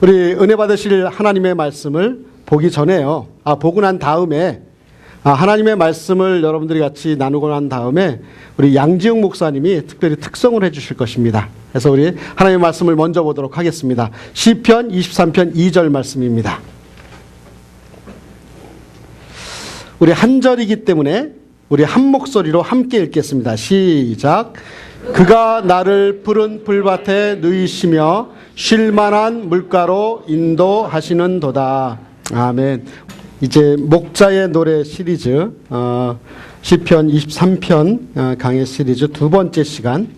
우리 은혜 받으실 하나님의 말씀을 보기 전에요. 보고 난 다음에 하나님의 말씀을 여러분들이 같이 나누고 난 다음에 우리 양지영 목사님이 특별히 특송을 해 주실 것입니다. 그래서 우리 하나님의 말씀을 먼저 보도록 하겠습니다. 시편 23편 2절 말씀입니다. 우리 한 절이기 때문에 우리 한 목소리로 함께 읽겠습니다. 시작. 그가 나를 푸른 풀밭에 누이시며 쉴만한 물가로 인도하시는도다. 아멘. 이제 목자의 노래 시리즈 시편 23편 강의 시리즈 두 번째 시간,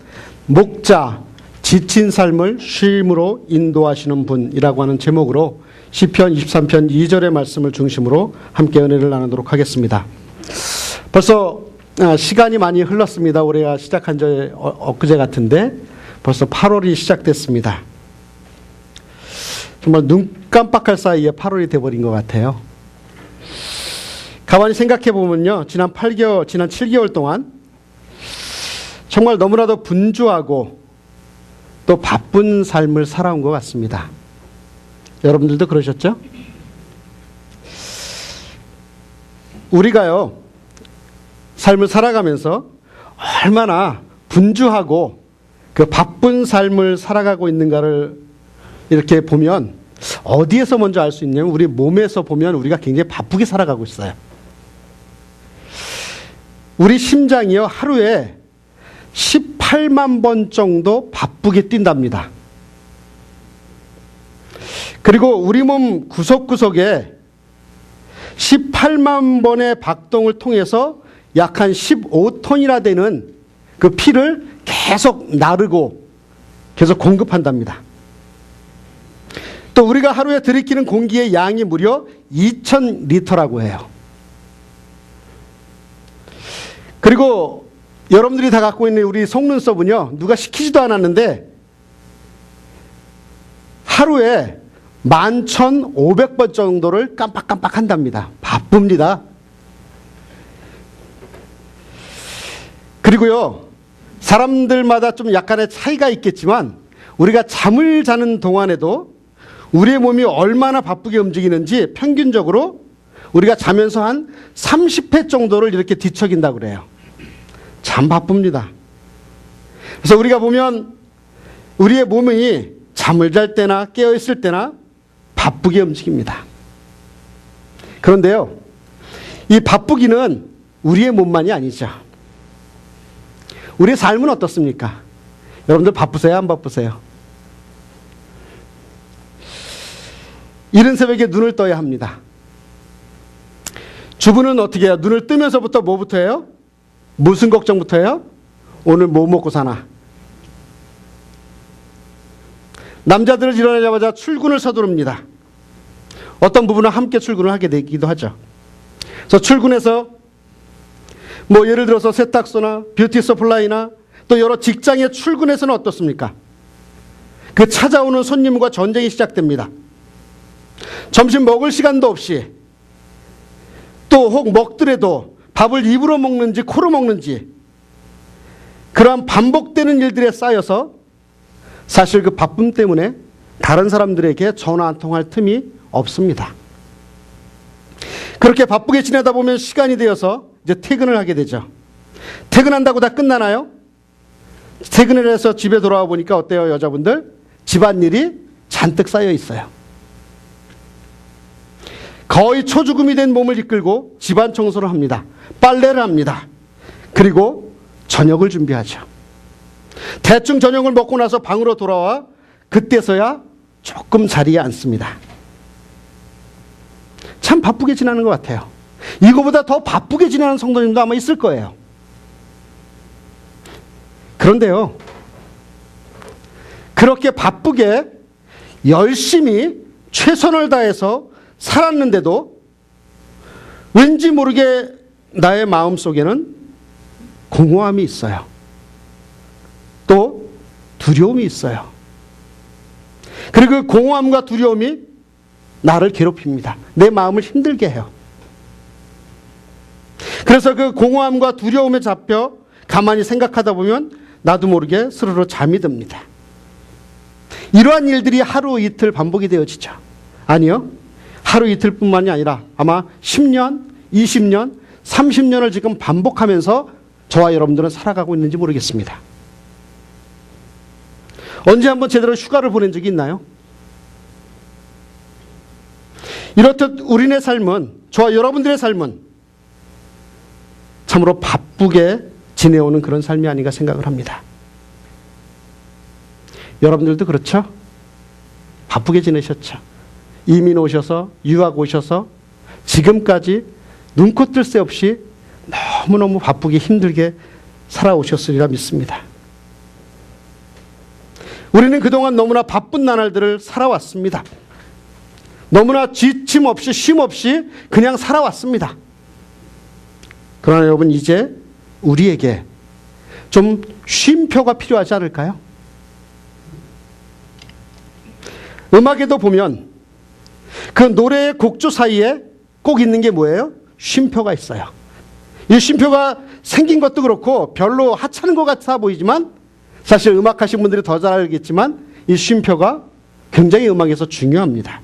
목자 지친 삶을 쉼으로 인도하시는 분이라고 하는 제목으로 시편 23편 2절의 말씀을 중심으로 함께 은혜를 나누도록 하겠습니다. 벌써 시간이 많이 흘렀습니다. 올해가 시작한 지 엊그제 같은데 벌써 8월이 시작됐습니다. 정말 눈 깜빡할 사이에 8월이 돼버린 것 같아요. 가만히 생각해 보면요, 지난 7개월 동안 정말 너무나도 분주하고 또 바쁜 삶을 살아온 것 같습니다. 여러분들도 그러셨죠? 우리가요, 삶을 살아가면서 얼마나 분주하고 그 바쁜 삶을 살아가고 있는가를 이렇게 보면 어디에서 먼저 알 수 있냐면 우리 몸에서 보면 우리가 굉장히 바쁘게 살아가고 있어요. 우리 심장이요, 하루에 18만 번 정도 바쁘게 뛴답니다. 그리고 우리 몸 구석구석에 18만 번의 박동을 통해서 약 한 15톤이나 되는 그 피를 계속 나르고 계속 공급한답니다. 또 우리가 하루에 들이키는 공기의 양이 무려 2,000리터라고 해요. 그리고 여러분들이 다 갖고 있는 우리 속눈썹은요, 누가 시키지도 않았는데 하루에 11,500번 정도를 깜빡깜빡 한답니다. 바쁩니다. 그리고요, 사람들마다 좀 약간의 차이가 있겠지만 우리가 잠을 자는 동안에도 우리의 몸이 얼마나 바쁘게 움직이는지 평균적으로 우리가 자면서 한 30회 정도를 이렇게 뒤척인다고 그래요. 참 바쁩니다. 그래서 우리가 보면 우리의 몸이 잠을 잘 때나 깨어있을 때나 바쁘게 움직입니다. 그런데요, 이 바쁘기는 우리의 몸만이 아니죠. 우리의 삶은 어떻습니까? 여러분들 바쁘세요? 안 바쁘세요? 이른 새벽에 눈을 떠야 합니다. 주부는 어떻게 해요? 눈을 뜨면서부터 뭐부터 해요? 무슨 걱정부터 해요? 오늘 뭐 먹고 사나? 남자들은 일어나자마자 출근을 서두릅니다. 어떤 부부는 함께 출근을 하게 되기도 하죠. 그래서 출근해서 예를 들어서 세탁소나 뷰티 서플라이나 또 여러 직장에 출근해서는 어떻습니까? 그 찾아오는 손님과 전쟁이 시작됩니다. 점심 먹을 시간도 없이, 또 혹 먹더라도 밥을 입으로 먹는지 코로 먹는지, 그러한 반복되는 일들에 쌓여서 사실 그 바쁨 때문에 다른 사람들에게 전화 한 통할 틈이 없습니다. 그렇게 바쁘게 지내다 보면 시간이 되어서 이제 퇴근을 하게 되죠. 퇴근한다고 다 끝나나요? 퇴근을 해서 집에 돌아와 보니까 어때요, 여자분들? 집안일이 잔뜩 쌓여 있어요. 거의 초죽음이 된 몸을 이끌고 집안 청소를 합니다. 빨래를 합니다. 그리고 저녁을 준비하죠. 대충 저녁을 먹고 나서 방으로 돌아와 그때서야 조금 자리에 앉습니다. 참 바쁘게 지내는 것 같아요. 이거보다 더 바쁘게 지내는 성도님도 아마 있을 거예요. 그런데요, 그렇게 바쁘게 열심히 최선을 다해서 살았는데도 왠지 모르게 나의 마음속에는 공허함이 있어요. 또 두려움이 있어요. 그리고 그 공허함과 두려움이 나를 괴롭힙니다. 내 마음을 힘들게 해요. 그래서 그 공허함과 두려움에 잡혀 가만히 생각하다 보면 나도 모르게 스르르 잠이 듭니다. 이러한 일들이 하루 이틀 반복이 되어지죠. 아니요. 하루 이틀뿐만이 아니라 아마 10년, 20년, 30년을 지금 반복하면서 저와 여러분들은 살아가고 있는지 모르겠습니다. 언제 한번 제대로 휴가를 보낸 적이 있나요? 이렇듯 우리네 삶은, 저와 여러분들의 삶은 참으로 바쁘게 지내오는 그런 삶이 아닌가 생각을 합니다. 여러분들도 그렇죠? 바쁘게 지내셨죠? 이민 오셔서, 유학 오셔서 지금까지 눈코 뜰 새 없이 너무너무 바쁘게 힘들게 살아오셨으리라 믿습니다. 우리는 그동안 너무나 바쁜 나날들을 살아왔습니다. 너무나 지침 없이 쉼 없이 그냥 살아왔습니다. 그러나 여러분, 이제 우리에게 좀 쉼표가 필요하지 않을까요? 음악에도 보면 그 노래의 곡조 사이에 꼭 있는 게 뭐예요? 쉼표가 있어요. 이 쉼표가 생긴 것도 그렇고 별로 하찮은 것 같아 보이지만 사실 음악하신 분들이 더 잘 알겠지만 이 쉼표가 굉장히 음악에서 중요합니다.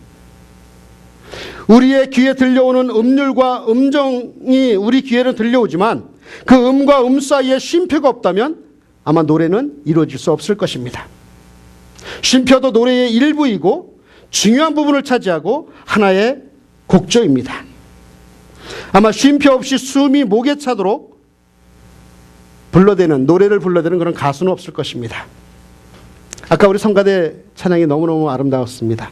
우리의 귀에 들려오는 음률과 음정이 우리 귀에는 들려오지만 그 음과 음 사이에 쉼표가 없다면 아마 노래는 이루어질 수 없을 것입니다. 쉼표도 노래의 일부이고 중요한 부분을 차지하고 하나의 곡조입니다. 아마 쉼표 없이 숨이 목에 차도록 노래를 불러대는 그런 가수는 없을 것입니다. 아까 우리 성가대 찬양이 너무너무 아름다웠습니다.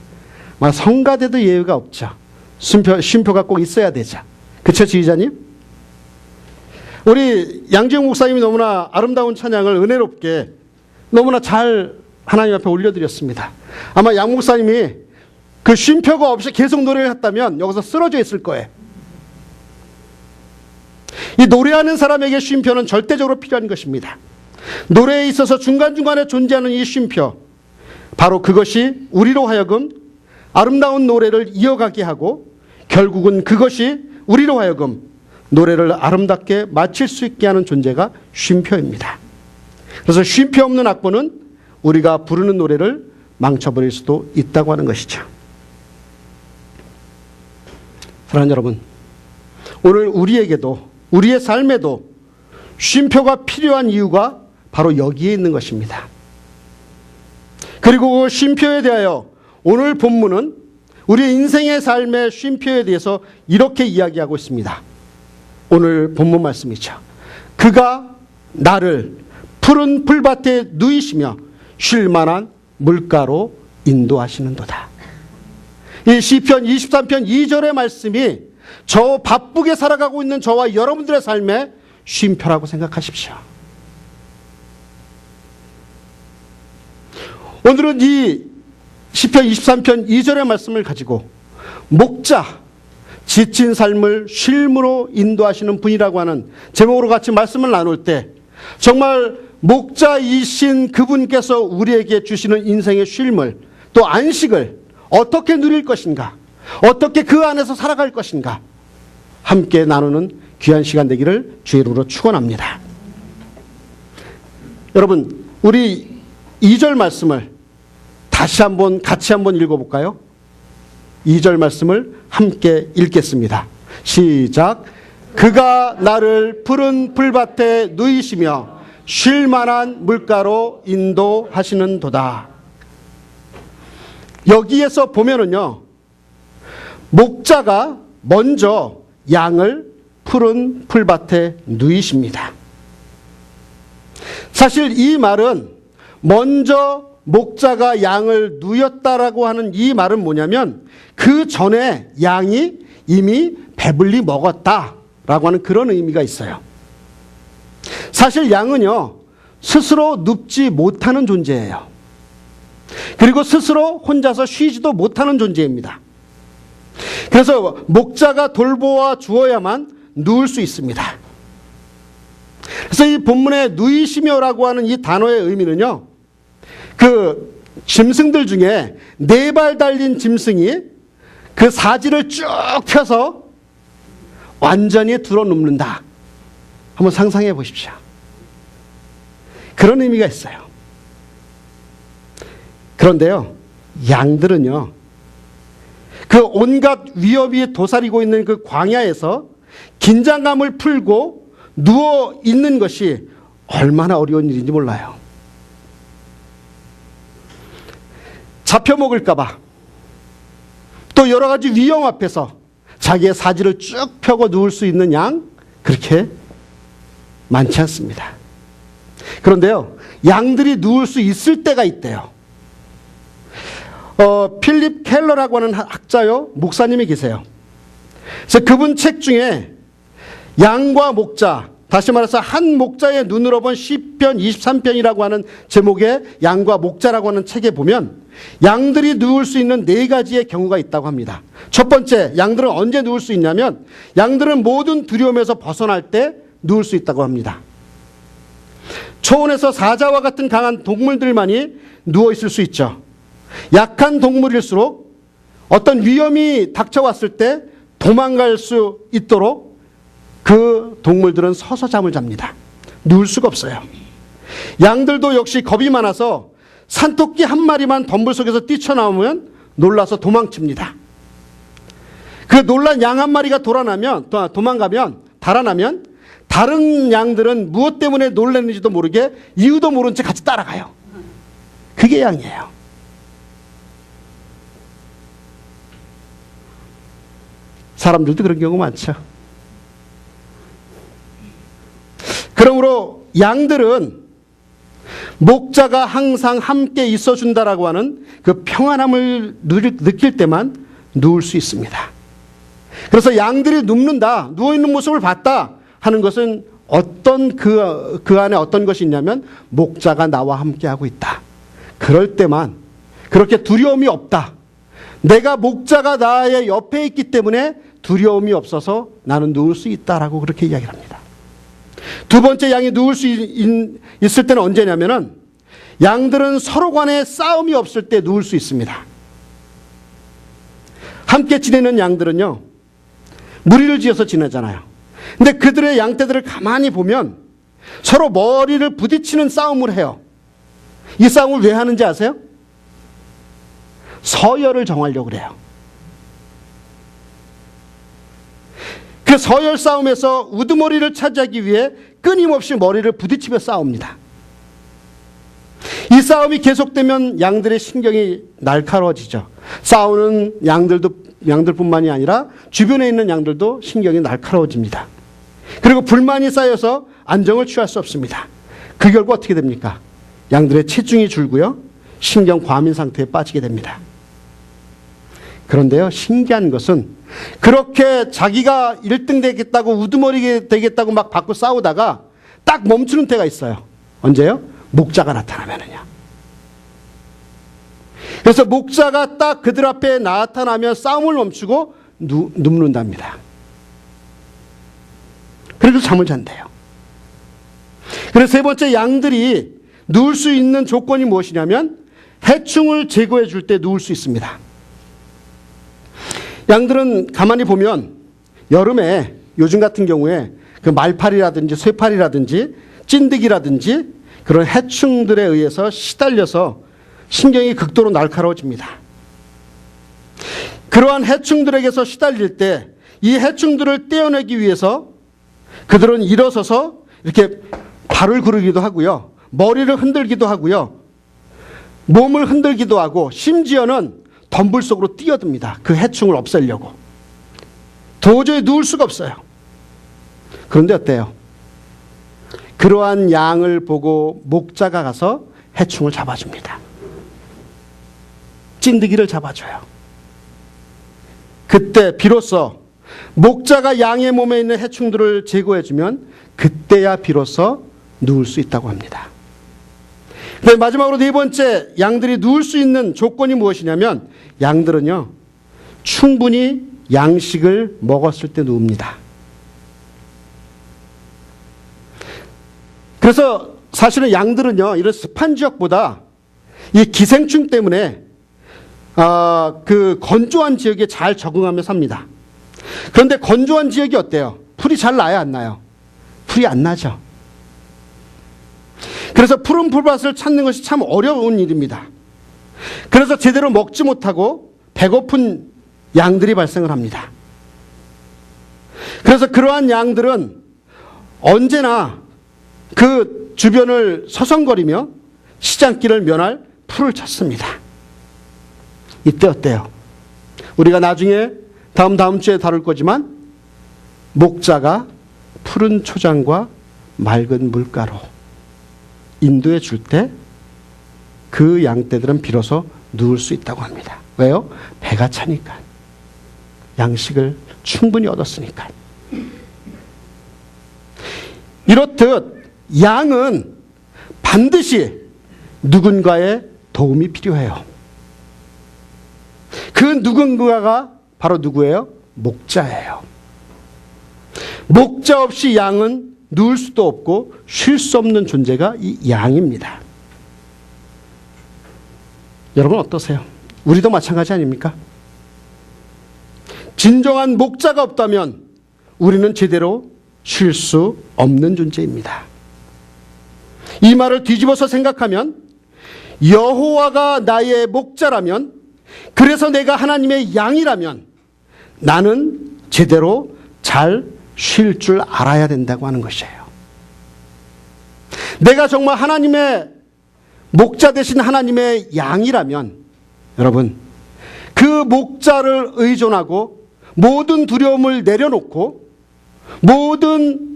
성가대도 예외가 없죠. 쉼표가 꼭 있어야 되죠. 그쵸, 지휘자님? 우리 양지영 목사님이 너무나 아름다운 찬양을 은혜롭게 너무나 잘 하나님 앞에 올려드렸습니다. 아마 양 목사님이 그 쉼표가 없이 계속 노래를 했다면 여기서 쓰러져 있을 거예요. 이 노래하는 사람에게 쉼표는 절대적으로 필요한 것입니다. 노래에 있어서 중간중간에 존재하는 이 쉼표, 바로 그것이 우리로 하여금 아름다운 노래를 이어가게 하고 결국은 그것이 우리로 하여금 노래를 아름답게 마칠 수 있게 하는 존재가 쉼표입니다. 그래서 쉼표 없는 악보는 우리가 부르는 노래를 망쳐버릴 수도 있다고 하는 것이죠. 사랑하는 여러분, 오늘 우리에게도 우리의 삶에도 쉼표가 필요한 이유가 바로 여기에 있는 것입니다. 그리고 그 쉼표에 대하여 오늘 본문은 우리 인생의 삶의 쉼표에 대해서 이렇게 이야기하고 있습니다. 오늘 본문 말씀이죠. 그가 나를 푸른 풀밭에 누이시며 쉴 만한 물가로 인도하시는도다. 이 시편 23편 2절의 말씀이 저 바쁘게 살아가고 있는 저와 여러분들의 삶의 쉼표라고 생각하십시오. 오늘은 이 시편 23편 2절의 말씀을 가지고 목자, 지친 삶을 쉼으로 인도하시는 분이라고 하는 제목으로 같이 말씀을 나눌 때 정말 목자이신 그분께서 우리에게 주시는 인생의 쉼을, 또 안식을 어떻게 누릴 것인가, 어떻게 그 안에서 살아갈 것인가 함께 나누는 귀한 시간 되기를 주의 이름으로 축원합니다. 여러분, 우리 2절 말씀을 다시 한번 같이 한번 읽어볼까요? 2절 말씀을 함께 읽겠습니다. 시작. 그가 나를 푸른 풀밭에 누이시며 쉴 만한 물가로 인도하시는도다. 여기에서 보면은요, 목자가 먼저 양을 푸른 풀밭에 누이십니다. 사실 이 말은 먼저 목자가 양을 누였다라고 하는 이 말은 뭐냐면 그 전에 양이 이미 배불리 먹었다라고 하는 그런 의미가 있어요. 사실 양은요, 스스로 눕지 못하는 존재예요. 그리고 스스로 혼자서 쉬지도 못하는 존재입니다. 그래서 목자가 돌보아 주어야만 누울 수 있습니다. 그래서 이 본문에 누이시며라고 하는 이 단어의 의미는요, 그 짐승들 중에 4발 달린 짐승이 그 사지를 쭉 펴서 완전히 들어눕는다. 한번 상상해 보십시오. 그런 의미가 있어요. 그런데요, 양들은요, 그 온갖 위협이 도사리고 있는 그 광야에서 긴장감을 풀고 누워 있는 것이 얼마나 어려운 일인지 몰라요. 잡혀 먹을까봐, 또 여러 가지 위험 앞에서 자기의 사지를 쭉 펴고 누울 수 있는 양, 그렇게 많지 않습니다. 그런데요, 양들이 누울 수 있을 때가 있대요. 필립 켈러라고 하는 학자요, 목사님이 계세요. 그래서 그분 책 중에 양과 목자, 다시 말해서 한 목자의 눈으로 본 시편 23편이라고 하는 제목의 양과 목자라고 하는 책에 보면 양들이 누울 수 있는 4가지의 경우가 있다고 합니다. 첫 번째, 양들은 언제 누울 수 있냐면 양들은 모든 두려움에서 벗어날 때 누울 수 있다고 합니다. 초원에서 사자와 같은 강한 동물들만이 누워 있을 수 있죠. 약한 동물일수록 어떤 위험이 닥쳐왔을 때 도망갈 수 있도록 그 동물들은 서서 잠을 잡니다. 누울 수가 없어요. 양들도 역시 겁이 많아서 산토끼 한 마리만 덤불 속에서 뛰쳐나오면 놀라서 도망칩니다. 그 놀란 양 한 마리가 달아나면 다른 양들은 무엇 때문에 놀랐는지도 모르게 이유도 모른 채 같이 따라가요. 그게 양이에요. 사람들도 그런 경우 많죠. 그러므로 양들은 목자가 항상 함께 있어준다라고 하는 그 평안함을 느낄 때만 누울 수 있습니다. 그래서 양들이 눕는다, 누워있는 모습을 봤다 하는 것은 어떤 그 안에 어떤 것이 있냐면 목자가 나와 함께하고 있다. 그럴 때만, 그렇게 두려움이 없다. 내가 목자가 나의 옆에 있기 때문에 두려움이 없어서 나는 누울 수 있다라고 그렇게 이야기를 합니다. 두 번째, 양이 누울 수 있을 때는 언제냐면은 양들은 서로 간에 싸움이 없을 때 누울 수 있습니다. 함께 지내는 양들은요, 무리를 지어서 지내잖아요. 근데 그들의 양떼들을 가만히 보면 서로 머리를 부딪히는 싸움을 해요. 이 싸움을 왜 하는지 아세요? 서열을 정하려고 그래요. 그 서열 싸움에서 우두머리를 차지하기 위해 끊임없이 머리를 부딪히며 싸웁니다. 이 싸움이 계속되면 양들의 신경이 날카로워지죠. 싸우는 양들뿐만이 아니라 주변에 있는 양들도 신경이 날카로워집니다. 그리고 불만이 쌓여서 안정을 취할 수 없습니다. 그 결과 어떻게 됩니까? 양들의 체중이 줄고요, 신경 과민 상태에 빠지게 됩니다. 그런데요, 신기한 것은 그렇게 자기가 1등 되겠다고 우두머리 되겠다고 막 받고 싸우다가 딱 멈추는 때가 있어요. 언제요? 목자가 나타나면은요. 그래서 목자가 딱 그들 앞에 나타나면 싸움을 멈추고 눕는답니다. 그래서 잠을 잔대요. 그래서 세 번째, 양들이 누울 수 있는 조건이 무엇이냐면 해충을 제거해 줄 때 누울 수 있습니다. 양들은 가만히 보면 여름에 요즘 같은 경우에 그 말파리라든지 쇠파리라든지 찐득이라든지 그런 해충들에 의해서 시달려서 신경이 극도로 날카로워집니다. 그러한 해충들에게서 시달릴 때 이 해충들을 떼어내기 위해서 그들은 일어서서 이렇게 발을 구르기도 하고요, 머리를 흔들기도 하고요, 몸을 흔들기도 하고, 심지어는 덤불 속으로 뛰어듭니다. 그 해충을 없애려고. 도저히 누울 수가 없어요. 그런데 어때요? 그러한 양을 보고 목자가 가서 해충을 잡아줍니다. 찐득이를 잡아줘요. 그때 비로소 목자가 양의 몸에 있는 해충들을 제거해주면 그때야 비로소 누울 수 있다고 합니다. 마지막으로 네 번째, 양들이 누울 수 있는 조건이 무엇이냐면 양들은요, 충분히 양식을 먹었을 때 누웁니다. 그래서 사실은 양들은요, 이런 습한 지역보다 이 기생충 때문에 그 건조한 지역에 잘 적응하며 삽니다. 그런데 건조한 지역이 어때요? 풀이 잘 나요, 안 나요? 풀이 안 나죠. 그래서 푸른 풀밭을 찾는 것이 참 어려운 일입니다. 그래서 제대로 먹지 못하고 배고픈 양들이 발생을 합니다. 그래서 그러한 양들은 언제나 그 주변을 서성거리며 시장길을 면할 풀을 찾습니다. 이때 어때요? 우리가 나중에 다음 주에 다룰 거지만 목자가 푸른 초장과 맑은 물가로 인도해 줄 때 그 양떼들은 비로소 누울 수 있다고 합니다. 왜요? 배가 차니까. 양식을 충분히 얻었으니까. 이렇듯 양은 반드시 누군가의 도움이 필요해요. 그 누군가가 바로 누구예요? 목자예요. 목자 없이 양은 누울 수도 없고 쉴 수 없는 존재가 이 양입니다. 여러분 어떠세요? 우리도 마찬가지 아닙니까? 진정한 목자가 없다면 우리는 제대로 쉴 수 없는 존재입니다. 이 말을 뒤집어서 생각하면 여호와가 나의 목자라면, 그래서 내가 하나님의 양이라면 나는 제대로 잘 쉴 줄 알아야 된다고 하는 것이에요. 내가 정말 하나님의 목자 되신 하나님의 양이라면 여러분, 그 목자를 의존하고 모든 두려움을 내려놓고 모든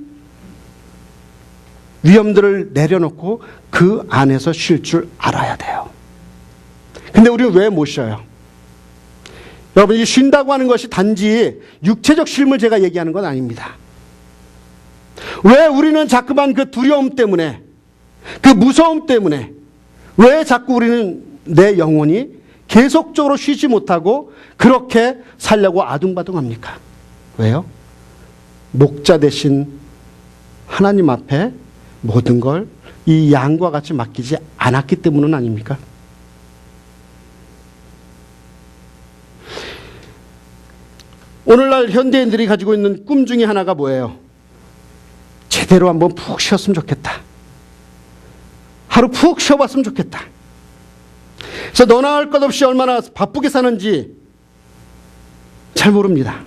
위험들을 내려놓고 그 안에서 쉴 줄 알아야 돼요. 근데 우리는 왜 못 쉬어요? 여러분, 이 쉰다고 하는 것이 단지 육체적 쉼을 제가 얘기하는 건 아닙니다. 왜 우리는 자꾸만 그 두려움 때문에, 그 무서움 때문에 왜 자꾸 우리는 내 영혼이 계속적으로 쉬지 못하고 그렇게 살려고 아둥바둥합니까? 왜요? 목자 대신 하나님 앞에 모든 걸 이 양과 같이 맡기지 않았기 때문은 아닙니까? 오늘날 현대인들이 가지고 있는 꿈 중에 하나가 뭐예요? 제대로 한번 푹 쉬었으면 좋겠다. 하루 푹 쉬어봤으면 좋겠다. 그래서 너나 할 것 없이 얼마나 바쁘게 사는지 잘 모릅니다.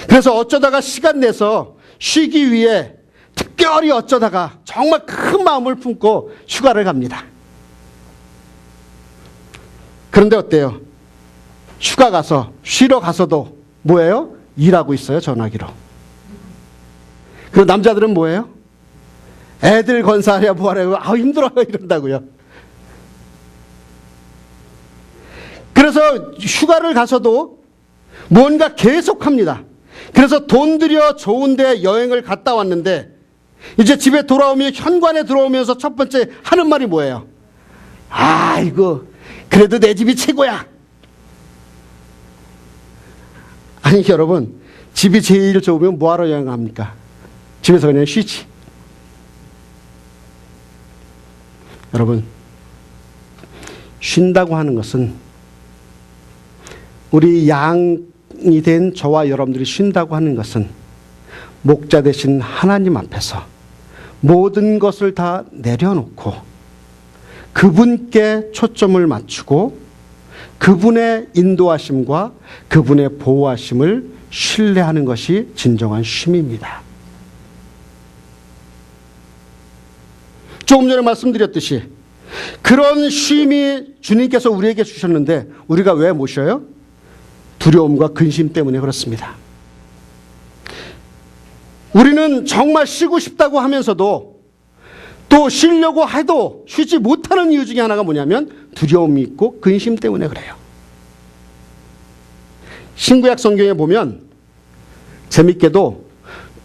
그래서 어쩌다가 시간 내서 쉬기 위해 특별히 어쩌다가 정말 큰 마음을 품고 휴가를 갑니다. 그런데 어때요? 휴가 가서 쉬러 가서도 뭐예요? 일하고 있어요, 전화기로. 그리고 남자들은 뭐예요? 애들 건사하랴 뭐하랴, 힘들어요 이런다고요. 그래서 휴가를 가서도 뭔가 계속합니다. 그래서 돈 들여 좋은데 여행을 갔다 왔는데 이제 집에 돌아오면 현관에 들어오면서 첫 번째 하는 말이 뭐예요? 아이고 그래도 내 집이 최고야. 아니 여러분, 집이 제일 좋으면 뭐하러 여행합니까? 집에서 그냥 쉬지. 여러분, 쉰다고 하는 것은, 우리 양이 된 저와 여러분들이 쉰다고 하는 것은 목자 되신 하나님 앞에서 모든 것을 다 내려놓고 그분께 초점을 맞추고 그분의 인도하심과 그분의 보호하심을 신뢰하는 것이 진정한 쉼입니다. 조금 전에 말씀드렸듯이 그런 쉼이 주님께서 우리에게 주셨는데 우리가 왜 못 쉬어요? 두려움과 근심 때문에 그렇습니다. 우리는 정말 쉬고 싶다고 하면서도 또 쉬려고 해도 쉬지 못하는 이유 중에 하나가 뭐냐면 두려움이 있고 근심 때문에 그래요. 신구약 성경에 보면 재밌게도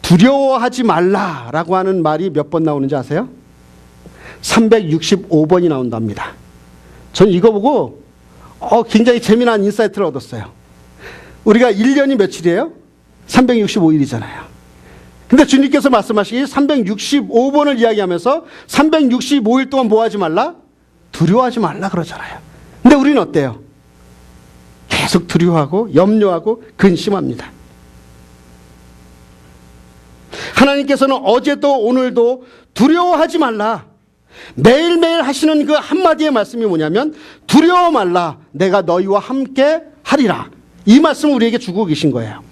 두려워하지 말라라고 하는 말이 몇 번 나오는지 아세요? 365번이 나온답니다. 저는 이거 보고 굉장히 재미난 인사이트를 얻었어요. 우리가 1년이 며칠이에요? 365일이잖아요. 근데 주님께서 말씀하시기 365번을 이야기하면서 365일 동안 뭐 하지 말라? 두려워하지 말라 그러잖아요. 근데 우리는 어때요? 계속 두려워하고 염려하고 근심합니다. 하나님께서는 어제도 오늘도 두려워하지 말라. 매일매일 하시는 그 한마디의 말씀이 뭐냐면 두려워 말라 내가 너희와 함께 하리라. 이 말씀을 우리에게 주고 계신 거예요.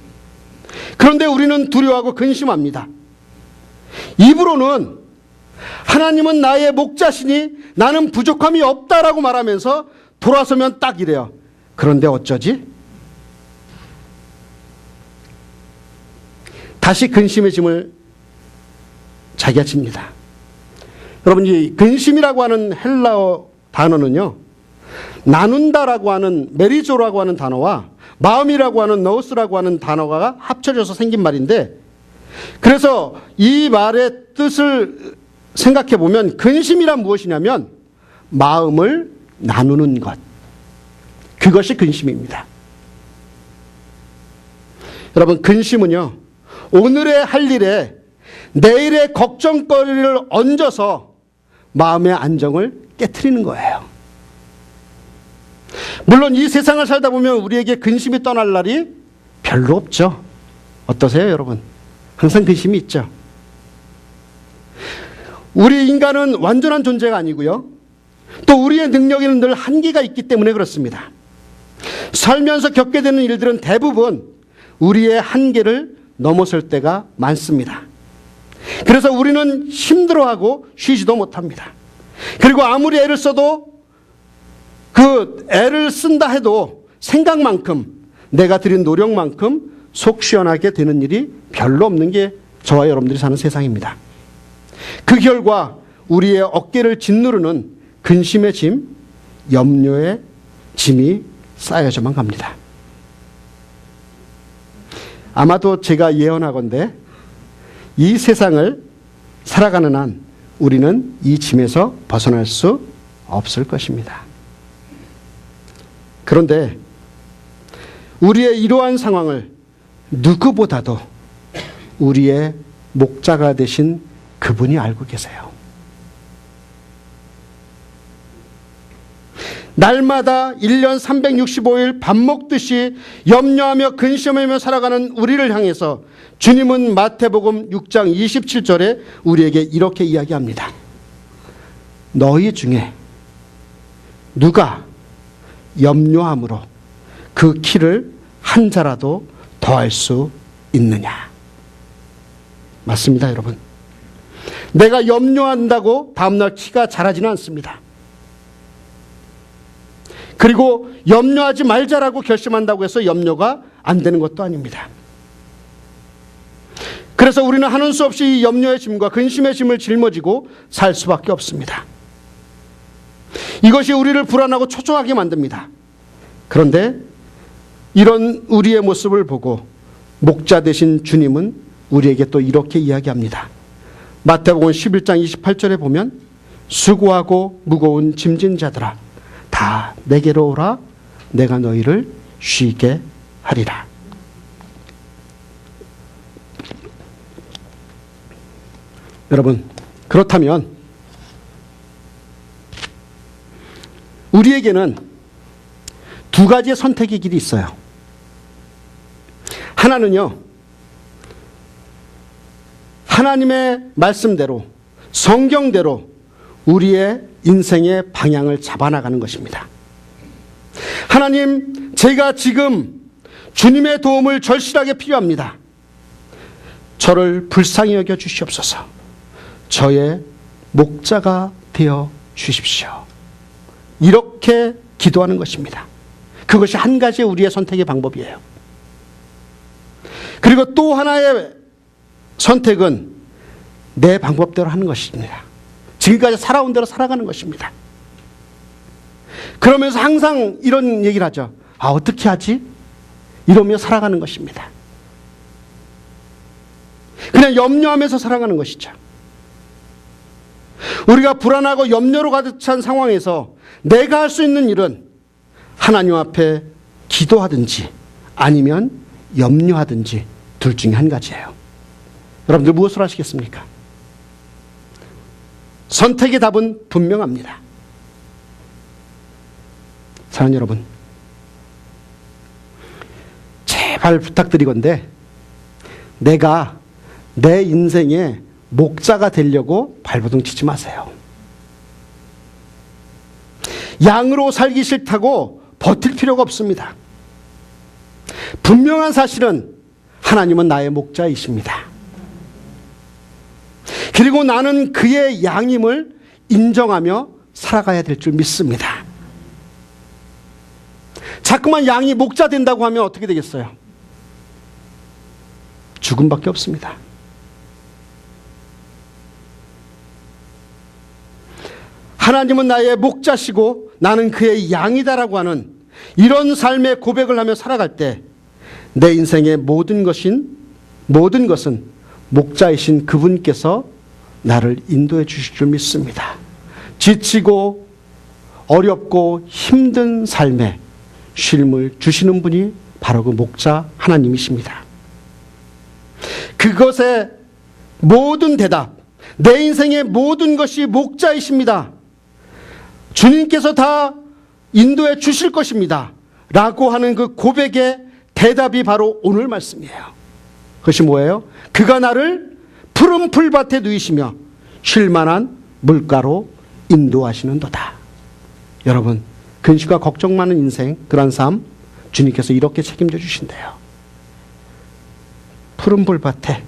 그런데 우리는 두려워하고 근심합니다. 입으로는 하나님은 나의 목자시니 나는 부족함이 없다라고 말하면서 돌아서면 딱 이래요. 그런데 어쩌지? 다시 근심의 짐을 자기가 집니다. 여러분, 이 근심이라고 하는 헬라어 단어는요, 나눈다라고 하는 메리조라고 하는 단어와 마음이라고 하는 너우스라고 하는 단어가 합쳐져서 생긴 말인데, 그래서 이 말의 뜻을 생각해 보면 근심이란 무엇이냐면 마음을 나누는 것, 그것이 근심입니다. 여러분, 근심은요, 오늘의 할 일에 내일의 걱정거리를 얹어서 마음의 안정을 깨트리는 거예요. 물론 이 세상을 살다 보면 우리에게 근심이 떠날 날이 별로 없죠. 어떠세요, 여러분? 항상 근심이 있죠. 우리 인간은 완전한 존재가 아니고요. 또 우리의 능력에는 늘 한계가 있기 때문에 그렇습니다. 살면서 겪게 되는 일들은 대부분 우리의 한계를 넘어설 때가 많습니다. 그래서 우리는 힘들어하고 쉬지도 못합니다. 그리고 아무리 애를 써도 그 애를 쓴다 해도 생각만큼 내가 들인 노력만큼 속 시원하게 되는 일이 별로 없는 게 저와 여러분들이 사는 세상입니다. 그 결과 우리의 어깨를 짓누르는 근심의 짐, 염려의 짐이 쌓여져만 갑니다. 아마도 제가 예언하건대 이 세상을 살아가는 한 우리는 이 짐에서 벗어날 수 없을 것입니다. 그런데 우리의 이러한 상황을 누구보다도 우리의 목자가 되신 그분이 알고 계세요. 날마다 1년 365일 밥 먹듯이 염려하며 근심하며 살아가는 우리를 향해서 주님은 마태복음 6장 27절에 우리에게 이렇게 이야기합니다. 너희 중에 누가 염려함으로 그 키를 한 자라도 더할 수 있느냐. 맞습니다, 여러분. 내가 염려한다고 다음날 키가 자라지는 않습니다. 그리고 염려하지 말자라고 결심한다고 해서 염려가 안 되는 것도 아닙니다. 그래서 우리는 하는 수 없이 이 염려의 짐과 근심의 짐을 짊어지고 살 수밖에 없습니다. 이것이 우리를 불안하고 초조하게 만듭니다. 그런데 이런 우리의 모습을 보고 목자 되신 주님은 우리에게 또 이렇게 이야기합니다. 마태복음 11장 28절에 보면 수고하고 무거운 짐진 자들아 다 내게로 오라 내가 너희를 쉬게 하리라. 여러분, 그렇다면 우리에게는 두 가지의 선택의 길이 있어요. 하나는요, 하나님의 말씀대로 성경대로 우리의 인생의 방향을 잡아나가는 것입니다. 하나님, 제가 지금 주님의 도움을 절실하게 필요합니다. 저를 불쌍히 여겨 주시옵소서. 저의 목자가 되어 주십시오. 이렇게 기도하는 것입니다. 그것이 한 가지의 우리의 선택의 방법이에요. 그리고 또 하나의 선택은 내 방법대로 하는 것입니다. 지금까지 살아온 대로 살아가는 것입니다. 그러면서 항상 이런 얘기를 하죠. 아, 어떻게 하지? 이러며 살아가는 것입니다. 그냥 염려하면서 살아가는 것이죠. 우리가 불안하고 염려로 가득 찬 상황에서 내가 할 수 있는 일은 하나님 앞에 기도하든지 아니면 염려하든지 둘 중에 한 가지예요. 여러분들 무엇을 하시겠습니까? 선택의 답은 분명합니다. 사랑하는 여러분, 제발 부탁드리건대 내가 내 인생의 목자가 되려고 발버둥 치지 마세요. 양으로 살기 싫다고 버틸 필요가 없습니다. 분명한 사실은 하나님은 나의 목자이십니다. 그리고 나는 그의 양임을 인정하며 살아가야 될 줄 믿습니다. 자꾸만 양이 목자 된다고 하면 어떻게 되겠어요? 죽음밖에 없습니다. 하나님은 나의 목자시고 나는 그의 양이다라고 하는 이런 삶의 고백을 하며 살아갈 때 내 인생의 모든 것은 목자이신 그분께서 나를 인도해 주실 줄 믿습니다. 지치고 어렵고 힘든 삶에 쉼을 주시는 분이 바로 그 목자 하나님이십니다. 그것의 모든 대답, 내 인생의 모든 것이 목자이십니다. 주님께서 다 인도해 주실 것입니다. 라고 하는 그 고백의 대답이 바로 오늘 말씀이에요. 그것이 뭐예요? 그가 나를 푸른 풀밭에 누이시며 쉴만한 물가로 인도하시는도다. 여러분, 근심과 걱정 많은 인생, 그런 삶 주님께서 이렇게 책임져 주신대요. 푸른 풀밭에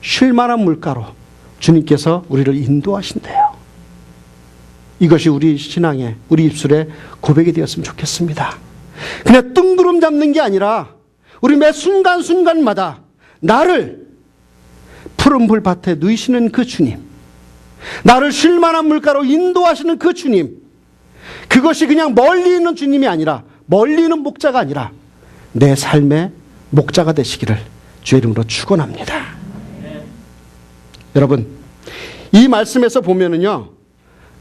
쉴만한 물가로 주님께서 우리를 인도하신대요. 이것이 우리 신앙의, 우리 입술의 고백이 되었으면 좋겠습니다. 그냥 뜬구름 잡는 게 아니라 우리 매 순간순간마다 나를 푸른 풀밭에 누이시는 그 주님, 나를 쉴만한 물가로 인도하시는 그 주님, 그것이 그냥 멀리 있는 주님이 아니라, 멀리 있는 목자가 아니라 내 삶의 목자가 되시기를 주의 이름으로 축원합니다. 여러분, 이 말씀에서 보면은요,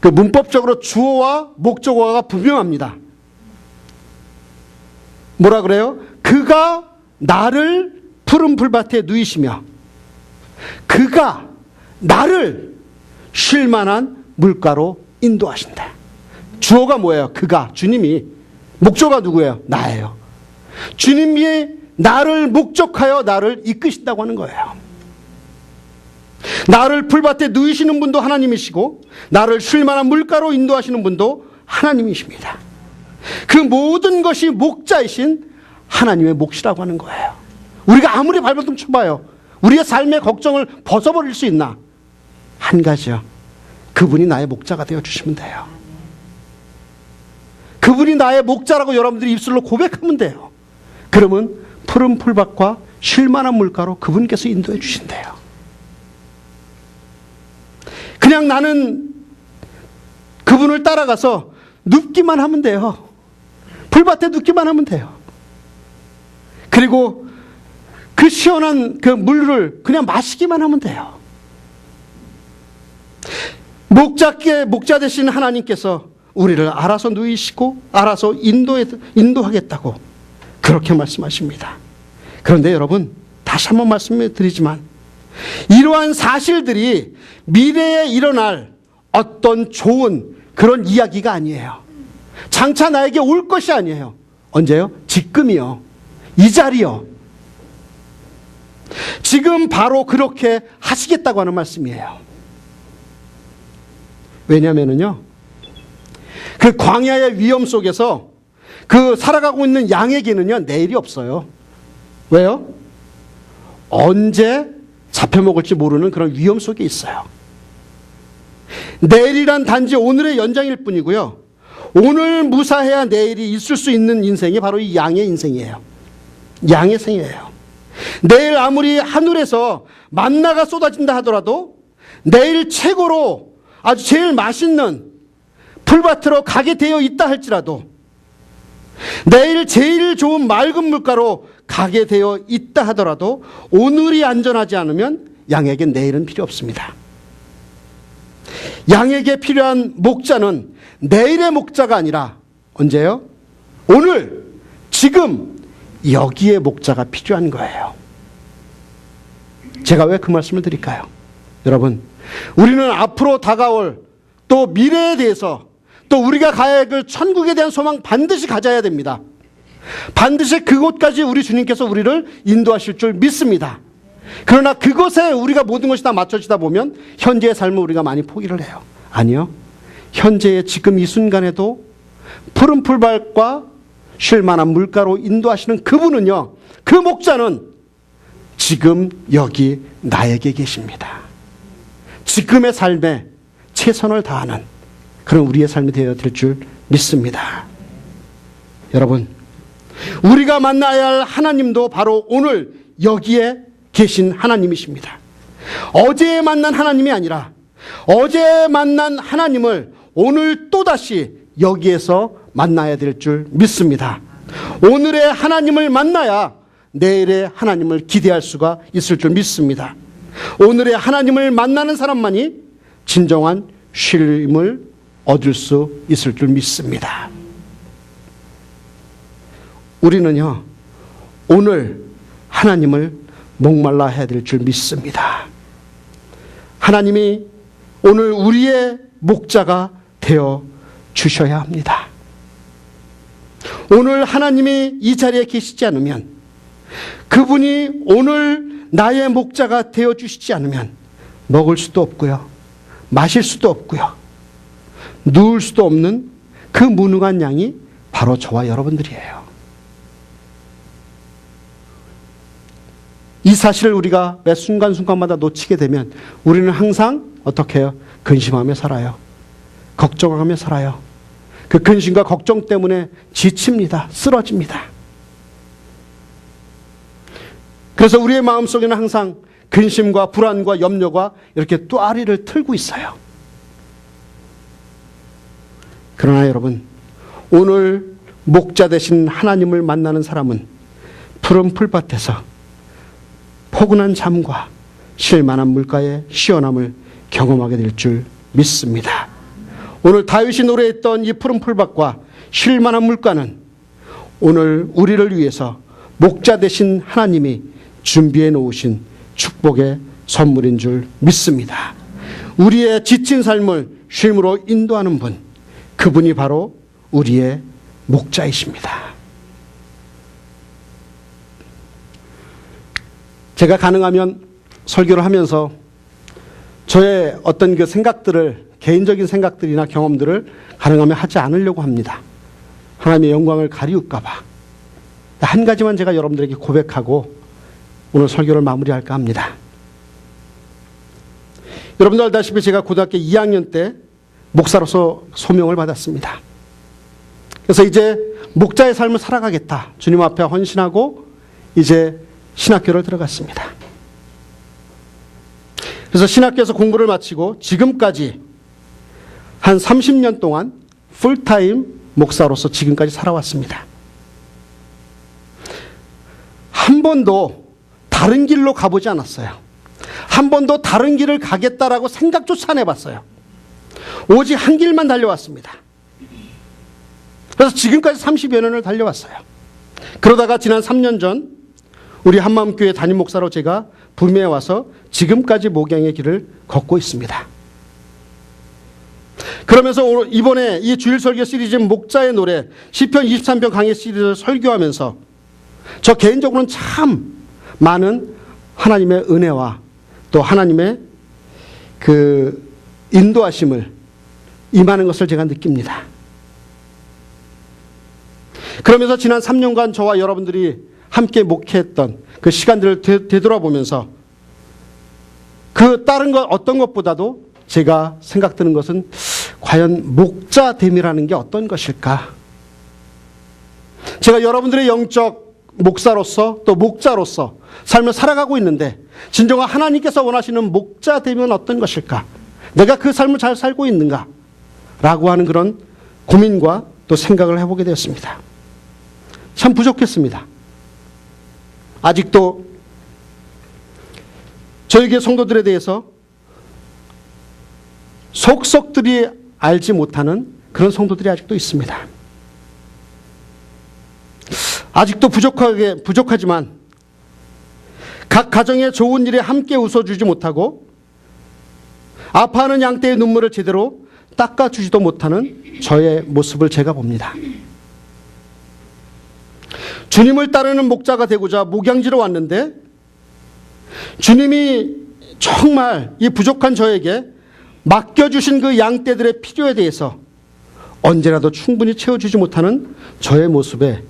그 문법적으로 주어와 목적어가 분명합니다. 뭐라 그래요? 그가 나를 푸른 풀밭에 누이시며 그가 나를 쉴만한 물가로 인도하신다. 주어가 뭐예요? 그가, 주님이. 목적어가 누구예요? 나예요. 주님이 나를 목적하여 나를 이끄신다고 하는 거예요. 나를 풀밭에 누이시는 분도 하나님이시고 나를 쉴만한 물가로 인도하시는 분도 하나님이십니다. 그 모든 것이 목자이신 하나님의 몫이라고 하는 거예요. 우리가 아무리 발버둥 쳐봐요. 우리의 삶의 걱정을 벗어버릴 수 있나? 한 가지요. 그분이 나의 목자가 되어주시면 돼요. 그분이 나의 목자라고 여러분들이 입술로 고백하면 돼요. 그러면 푸른 풀밭과 쉴만한 물가로 그분께서 인도해 주신대요. 그냥 나는 그분을 따라가서 눕기만 하면 돼요. 풀밭에 눕기만 하면 돼요. 그리고 그 시원한 그 물을 그냥 마시기만 하면 돼요. 목자 되신 하나님께서 우리를 알아서 누이시고 알아서 인도하겠다고 그렇게 말씀하십니다. 그런데 여러분, 다시 한번 말씀드리지만 이러한 사실들이 미래에 일어날 어떤 좋은 그런 이야기가 아니에요. 장차 나에게 올 것이 아니에요. 언제요? 지금이요. 이 자리요. 지금 바로 그렇게 하시겠다고 하는 말씀이에요. 왜냐면은요, 그 광야의 위험 속에서 그 살아가고 있는 양에게는요, 내일이 없어요. 왜요? 언제 잡혀먹을지 모르는 그런 위험 속에 있어요. 내일이란 단지 오늘의 연장일 뿐이고요. 오늘 무사해야 내일이 있을 수 있는 인생이 바로 이 양의 인생이에요. 양의 생이에요. 내일 아무리 하늘에서 만나가 쏟아진다 하더라도 내일 최고로 아주 제일 맛있는 풀밭으로 가게 되어 있다 할지라도 내일 제일 좋은 맑은 물가로 가게 되어 있다 하더라도 오늘이 안전하지 않으면 양에겐 내일은 필요 없습니다. 양에게 필요한 목자는 내일의 목자가 아니라 언제요? 오늘, 지금 여기에 목자가 필요한 거예요. 제가 왜 그 말씀을 드릴까요? 여러분, 우리는 앞으로 다가올 또 미래에 대해서 또 우리가 가야 할 그 천국에 대한 소망 반드시 가져야 됩니다. 반드시 그곳까지 우리 주님께서 우리를 인도하실 줄 믿습니다. 그러나 그것에 우리가 모든 것이 다 맞춰지다 보면 현재의 삶을 우리가 많이 포기를 해요. 아니요. 현재의 지금 이 순간에도 푸른 풀밭과 쉴만한 물가로 인도하시는 그분은요, 그 목자는 지금 여기 나에게 계십니다. 지금의 삶에 최선을 다하는 그런 우리의 삶이 되어야 될 줄 믿습니다. 여러분, 우리가 만나야 할 하나님도 바로 오늘 여기에 계신 하나님이십니다. 어제 만난 하나님이 아니라 어제 만난 하나님을 오늘 또다시 여기에서 만나야 될 줄 믿습니다. 오늘의 하나님을 만나야 내일의 하나님을 기대할 수가 있을 줄 믿습니다. 오늘의 하나님을 만나는 사람만이 진정한 쉼을 얻을 수 있을 줄 믿습니다. 우리는요, 오늘 하나님을 목말라 해야 될 줄 믿습니다. 하나님이 오늘 우리의 목자가 되어 주셔야 합니다. 오늘 하나님이 이 자리에 계시지 않으면, 그분이 오늘 나의 목자가 되어 주시지 않으면 먹을 수도 없고요, 마실 수도 없고요, 누울 수도 없는 그 무능한 양이 바로 저와 여러분들이에요. 이 사실을 우리가 매 순간순간마다 놓치게 되면 우리는 항상 어떻게 해요? 근심하며 살아요. 걱정하며 살아요. 그 근심과 걱정 때문에 지칩니다. 쓰러집니다. 그래서 우리의 마음속에는 항상 근심과 불안과 염려가 이렇게 또아리를 틀고 있어요. 그러나 여러분, 오늘 목자 되신 하나님을 만나는 사람은 푸른 풀밭에서 포근한 잠과 쉴만한 물가의 시원함을 경험하게 될 줄 믿습니다. 오늘 다윗이 노래했던 이 푸른 풀밭과 쉴만한 물가는 오늘 우리를 위해서 목자 되신 하나님이 준비해 놓으신 축복의 선물인 줄 믿습니다. 우리의 지친 삶을 쉼으로 인도하는 분, 그분이 바로 우리의 목자이십니다. 제가 가능하면 설교를 하면서 저의 어떤 그 생각들을, 개인적인 생각들이나 경험들을 가능하면 하지 않으려고 합니다. 하나님의 영광을 가리울까봐. 한 가지만 제가 여러분들에게 고백하고 오늘 설교를 마무리할까 합니다. 여러분들 알다시피 제가 고등학교 2학년 때 목사로서 소명을 받았습니다. 그래서 이제 목자의 삶을 살아가겠다, 주님 앞에 헌신하고 이제 신학교를 들어갔습니다. 그래서 신학교에서 공부를 마치고 지금까지 한 30년 동안 풀타임 목사로서 지금까지 살아왔습니다. 한 번도 다른 길로 가보지 않았어요. 한 번도 다른 길을 가겠다라고 생각조차 안 해봤어요. 오직 한 길만 달려왔습니다. 그래서 지금까지 30여 년을 달려왔어요. 그러다가 지난 3년 전 우리 한마음교회 담임 목사로 제가 부임해 와서 지금까지 목양의 길을 걷고 있습니다. 그러면서 이번에 이 주일 설교 시리즈 목자의 노래 시편 23편 강의 시리즈를 설교하면서 저 개인적으로는 참 많은 하나님의 은혜와 또 하나님의 그 인도하심을 임하는 것을 제가 느낍니다. 그러면서 지난 3년간 저와 여러분들이 함께 목회했던 그 시간들을 되돌아보면서 그 다른 것 어떤 것보다도 제가 생각드는 것은 과연 목자됨이라는 게 어떤 것일까? 제가 여러분들의 영적 목사로서 또 목자로서 삶을 살아가고 있는데 진정한 하나님께서 원하시는 목자됨은 어떤 것일까? 내가 그 삶을 잘 살고 있는가? 라고 하는 그런 고민과 또 생각을 해보게 되었습니다. 참 부족했습니다. 아직도 저희 교회 성도들에 대해서 속속들이 알지 못하는 그런 성도들이 아직도 있습니다. 아직도 부족하지만 각 가정의 좋은 일에 함께 웃어주지 못하고 아파하는 양떼의 눈물을 제대로 닦아주지도 못하는 저의 모습을 제가 봅니다. 주님을 따르는 목자가 되고자 목양지로 왔는데 주님이 정말 이 부족한 저에게 맡겨주신 그 양떼들의 필요에 대해서 언제라도 충분히 채워주지 못하는 저의 모습에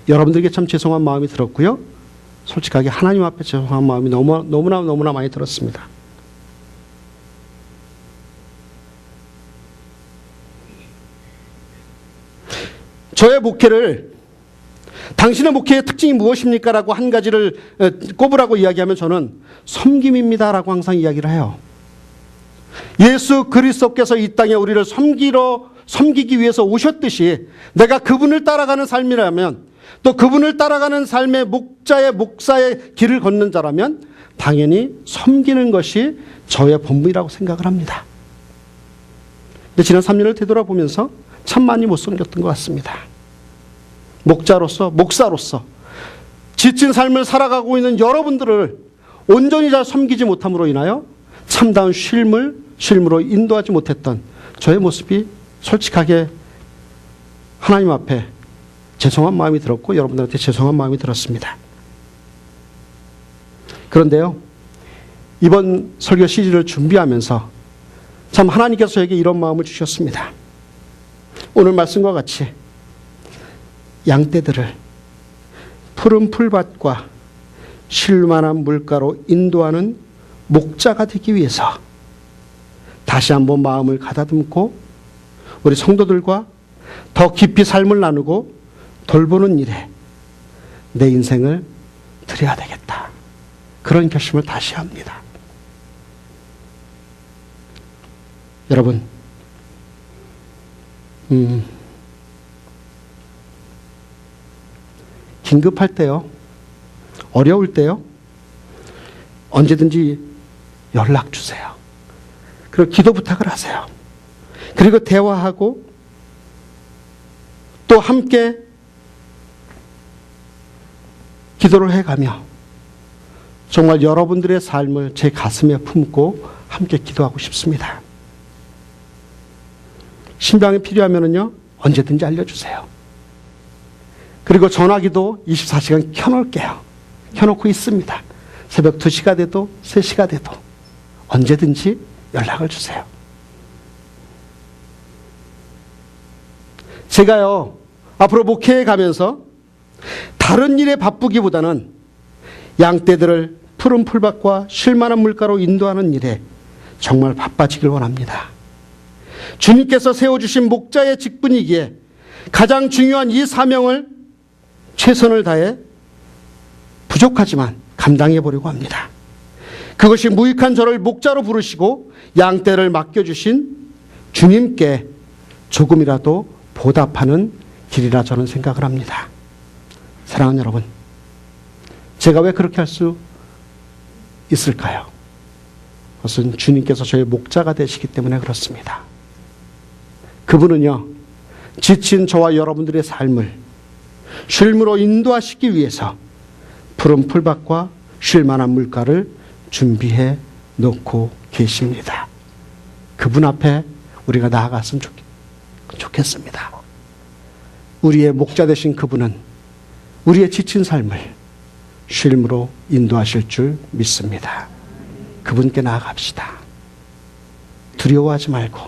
여러분들에게 참 죄송한 마음이 들었고요. 솔직하게 하나님 앞에 죄송한 마음이 너무나 많이 들었습니다. 저의 목회를 당신의 목회의 특징이 무엇입니까? 라고 한 가지를 꼽으라고 이야기하면 저는 섬김입니다 라고 항상 이야기를 해요. 예수 그리스도께서 이 땅에 우리를 섬기기 위해서 오셨듯이 내가 그분을 따라가는 삶이라면, 또 그분을 따라가는 삶의 목사의 길을 걷는 자라면 당연히 섬기는 것이 저의 본분이라고 생각을 합니다. 근데 지난 3년을 되돌아보면서 참 많이 못 섬겼던 것 같습니다. 목사로서 지친 삶을 살아가고 있는 여러분들을 온전히 잘 섬기지 못함으로 인하여 참다운 쉼으로 인도하지 못했던 저의 모습이 솔직하게 하나님 앞에 죄송한 마음이 들었고 여러분들한테 죄송한 마음이 들었습니다. 그런데요, 이번 설교 시리즈를 준비하면서 참 하나님께서 저에게 이런 마음을 주셨습니다. 오늘 말씀과 같이 양떼들을 푸른 풀밭과 쉴만한 물가로 인도하는 목자가 되기 위해서 다시 한번 마음을 가다듬고 우리 성도들과 더 깊이 삶을 나누고 돌보는 일에 내 인생을 드려야 되겠다. 그런 결심을 다시 합니다. 여러분, 긴급할 때요, 어려울 때요, 언제든지 연락 주세요. 그리고 기도 부탁을 하세요. 그리고 대화하고 또 함께 기도를 해가며 정말 여러분들의 삶을 제 가슴에 품고 함께 기도하고 싶습니다. 신방이 필요하면요 언제든지 알려주세요. 그리고 전화기도 24시간 켜놓을게요. 켜놓고 있습니다. 새벽 2시가 돼도 3시가 돼도 언제든지 연락을 주세요. 제가요 앞으로 목회에 가면서 다른 일에 바쁘기보다는 양떼들을 푸른 풀밭과 쉴만한 물가로 인도하는 일에 정말 바빠지길 원합니다. 주님께서 세워주신 목자의 직분이기에 가장 중요한 이 사명을 최선을 다해 부족하지만 감당해 보려고 합니다. 그것이 무익한 저를 목자로 부르시고 양떼를 맡겨주신 주님께 조금이라도 보답하는 길이라 저는 생각을 합니다. 사랑하는 여러분, 제가 왜 그렇게 할 수 있을까요? 그것은 주님께서 저의 목자가 되시기 때문에 그렇습니다. 그분은요, 지친 저와 여러분들의 삶을 쉼으로 인도하시기 위해서 푸른 풀밭과 쉴 만한 물가를 준비해 놓고 계십니다. 그분 앞에 우리가 나아갔으면 좋겠습니다. 우리의 목자 되신 그분은 우리의 지친 삶을 쉼으로 인도하실 줄 믿습니다. 그분께 나아갑시다. 두려워하지 말고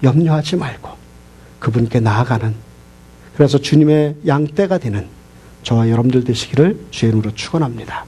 염려하지 말고 그분께 나아가는, 그래서 주님의 양떼가 되는 저와 여러분들 되시기를 주의 이름으로 축원합니다.